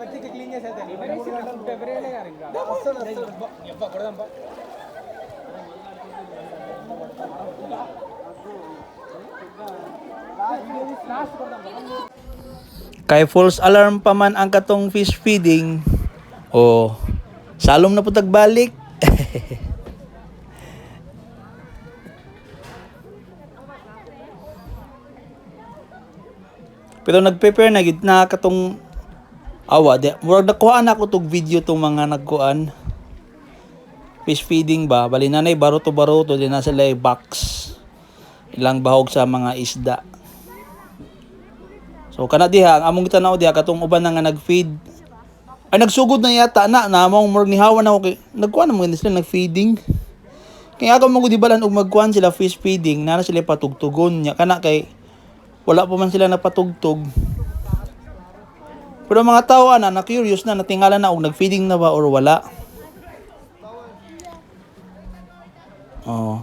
వచ్చి క్లీన్ చేసేది ఫిబ్రవరి గారు ఇంకా Kay false alarm pa man ang katong fish feeding. O salom na putag balik. Pero nag-prepare na gid na katong awa di murag nakuha na ko tog video tong mga nagkuan fish feeding ba bali nanay baruto din na sila box ilang bahog sa mga isda. So kana diha ang among gitanaw diha katong uban na nga nag-feed ay nagsugod na yata na among murag nihawan ako kay nagkuan na mo sila nag-feeding. Kaya ako mo gibalan og magkuan sila fish feeding na sila patugtugon nya kana kay wala pa man sila napatugtog. Pero mga tao na curious na natingala na og nag-feeding na ba or wala. Oh.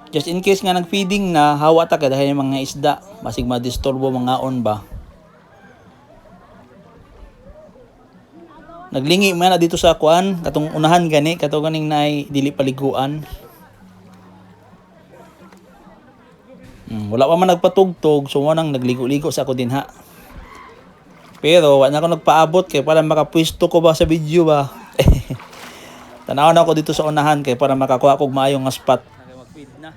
Just in case nga nag-feeding na hawa ta kay dahil mga isda basig ma-disturbo mga on ba. Naglingi man na dito sa kuan katong unahan gani katong ganing naay dili paliguan. Wala pa man nagpatugtog so mo nang nagligo-ligo sa ako din ha. Pero wala na ako nagpaabot kay para makapwesto ko ba sa video ba. Tanaw na ako dito sa unahan kay para makakuha kog maayong nga spot. Magfeed na.